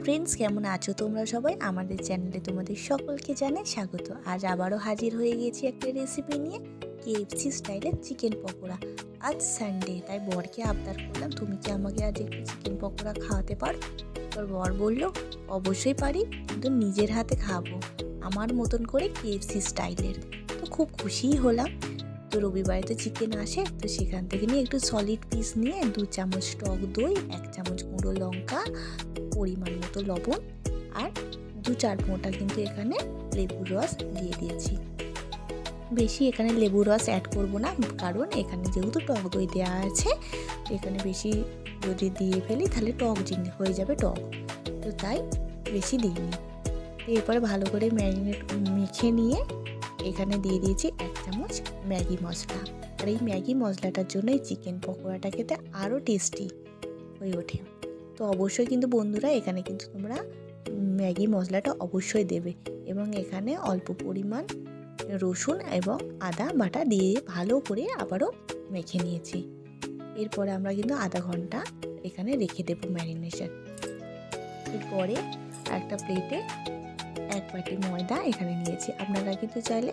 Friends, কেমন আছো তোমরা সবাই? আমাদের চ্যানেলে তোমাদের সকলকে জানাই স্বাগত। আজ আবারও হাজির হয়ে গেছি একটা রেসিপি নিয়ে, কেএফসি স্টাইলের চিকেন পকোড়া। আজ সানডে, তাই বরকে আবদার করলাম, তুমি কি আমাকে আজ একটু চিকেন পকোড়া খাওয়াতে পারো? তোর বর বলল অবশ্যই পারি, কিন্তু নিজের হাতে খাবো, আমার মতন করে কেএফসি স্টাইলের। তো খুব খুশিই হলাম। তো রবিবারে তো চিকেন আসে, তো সেখান থেকে নিয়ে একটু সলিড পিস নিয়ে 2 চামচ টক দই, 1 চামচ গুঁড়ো লঙ্কা, পরিমাণ মতো লবণ আর 2-4 ফোঁটা কিন্তু এখানে লেবুর রস দিয়ে দিয়েছি। বেশি এখানে লেবুর রস অ্যাড করব না, কারণ এখানে যেহেতু টক দই দেওয়া আছে, এখানে বেশি যদি দিয়ে ফেলি তাহলে টক জিনিস হয়ে যাবে টক, তো তাই বেশি দিইনি। এরপরে ভালো করে ম্যারিনেট মেখে নিয়ে এখানে দিয়ে দিয়েছি 1 চামচ ম্যাগি মশলা। আর এই ম্যাগি মশলাটার জন্য এই চিকেন পকোড়াটা খেতে আরও টেস্টি হয়ে ওঠে। তো অবশ্যই কিন্তু বন্ধুরা, এখানে কিন্তু তোমরা ম্যাগি মশলাটা অবশ্যই দেবে, এবং এখানে অল্প পরিমাণ রসুন এবং আদা বাটা দিয়ে ভালো করে আবারও মেখে নিয়েছি। এরপরে আমরা কিন্তু আধা ঘন্টা এখানে রেখে দেবো ম্যারিনেশন। এরপরে একটা প্লেটে 1 বাটি ময়দা এখানে নিয়েছি। আপনারা কিন্তু চাইলে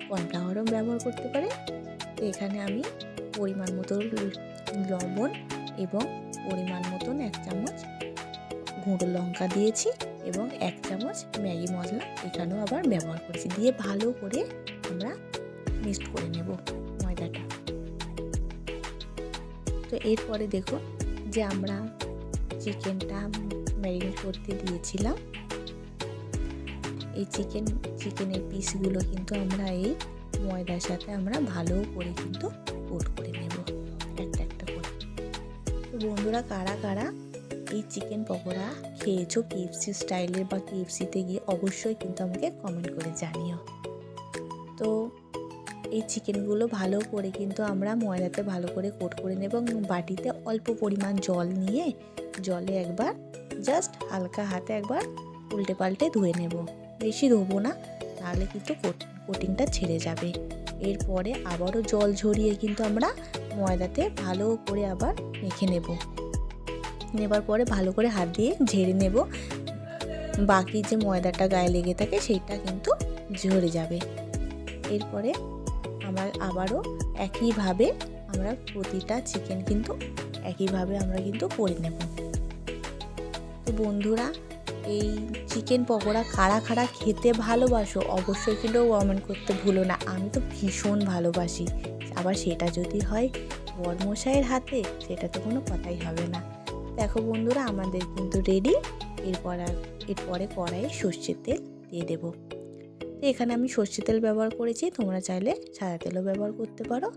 কর্নফ্লাওয়ারও ব্যবহার করতে পারেন। তো এখানে আমি পরিমাণ মতো লবণ এবং পরিমাণ মতন 1 চামচ গুঁড়ো লঙ্কা দিয়েছি, এবং 1 চামচ ম্যাগি মশলা এখানেও আবার ব্যবহার করেছি, দিয়ে ভালো করে আমরা মিক্সড করে নেব ময়দাটা। তো এরপরে দেখো যে আমরা চিকেনটা ম্যারিনেট করতে দিয়েছিলাম, এই চিকেনের পিসগুলো কিন্তু আমরা এই ময়দার সাথে আমরা ভালো করে কিন্তু কোট করে নেব একটা একটা করে। তো বন্ধুরা, কারা কারা এই চিকেন পকোড়া খেয়েছো কেএফসি স্টাইলের বা কেএফসিতে গিয়ে, অবশ্যই কিন্তু আমাকে কমেন্ট করে জানিও। তো এই চিকেনগুলো ভালো করে কিন্তু আমরা ময়দাতে ভালো করে কোট করে নেব, এবং বাটিতে অল্প পরিমাণ জল নিয়ে জলে একবার জাস্ট হালকা হাতে একবার উল্টে পাল্টে ধুয়ে নেব, বেশি ধোবো না, তাহলে কিন্তু কোটিংটা ছেড়ে যাবে। এরপরে আবারও জল ঝরিয়ে কিন্তু আমরা ময়দাতে ভালো করে আবার মেখে নেবার পরে ভালো করে হাত দিয়ে ঝেড়ে নেব, বাকি যে ময়দাটা গায়ে লেগে থাকে সেইটা কিন্তু ঝরে যাবে। এরপরে আমরা আবারও একইভাবে আমরা প্রতিটা চিকেন কিন্তু একইভাবে আমরা কিন্তু করে নেব। তো বন্ধুরা, এই চিকেন পকোড়া কারা কারা খেতে ভালোবাসো অবশ্যই কিন্তু কমেন্ট করতে ভুলো না। আমি তো ভীষণ ভালোবাসি, আবার সেটা যদি হয় বরমশাইয়ের হাতে, সেটা তো কোনো কথাই হবে না। দেখো বন্ধুরা, আমাদের কিন্তু রেডি। এরপরে কড়াইয়ে সর্ষের তেল দিয়ে দেব। তো এখানে আমি সর্ষের তেল ব্যবহার করেছি, তোমরা চাইলে সাদা তেলও ব্যবহার করতে পারো।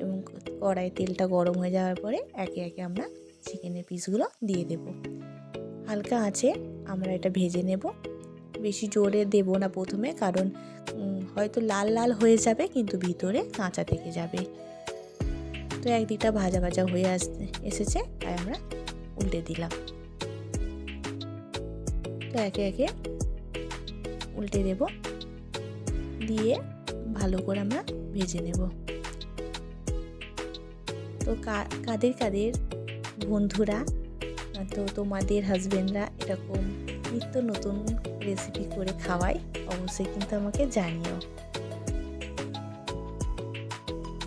এবং কড়াইয়ে তেলটা গরম হয়ে যাওয়ার পরে একে একে আমরা চিকেনের পিসগুলো দিয়ে দেব। হালকা আঁচে আমরা এটা ভেজে নেব, বেশি জোরে দেব না প্রথমে, কারণ হয়তো লাল লাল হয়ে যাবে কিন্তু ভিতরে কাঁচা থেকে যাবে। তো একদিকটা ভাজা ভাজা হয়ে এসেছে, তাই আমরা উল্টে দিলাম। তো একে একে উল্টে দেব, দিয়ে ভালো করে আমরা ভেজে নেব। তো কাদের কাদের বন্ধুরা, তো তোমাদের হাজবেন্ডরা এরকম নিত্য নতুন রেসিপি করে খাওয়ায়, অবশ্যই কিন্তু আমাকে জানিও।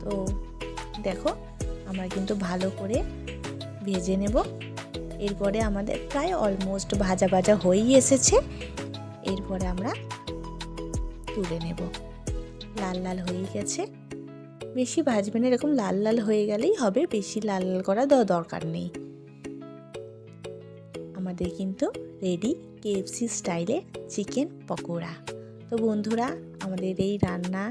তো দেখো, আমরা কিন্তু ভালো করে ভেজে নেব। এরপরে আমাদের প্রায় অলমোস্ট ভাজা ভাজা হয়েই এসেছে। এরপরে আমরা তুলে নেব। লাল লাল হয়ে গেছে, বেশি ভাজবে না, এরকম লাল লাল হয়ে গেলেই হবে, বেশি লাল লাল করা দরকার নেই। আমাদের কিন্তু রেডি কেএফসি স্টাইলে চিকেন পকোড়া। তো বন্ধুরা, আমাদের এই রান্না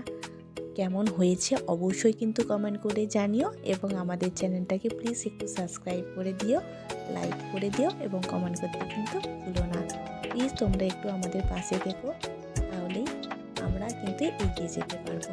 কেমন হয়েছে অবশ্যই কিন্তু কমেন্ট করে জানিও, এবং আমাদের চ্যানেলটাকে প্লিজ একটু সাবস্ক্রাইব করে দিও, লাইক করে দিও, এবং কমেন্ট করতে কিন্তু ভুলো না। প্লিজ তোমরা একটু আমাদের পাশে থেকো, তাহলেই আমরা কিন্তু এগিয়ে যেতে পারবো।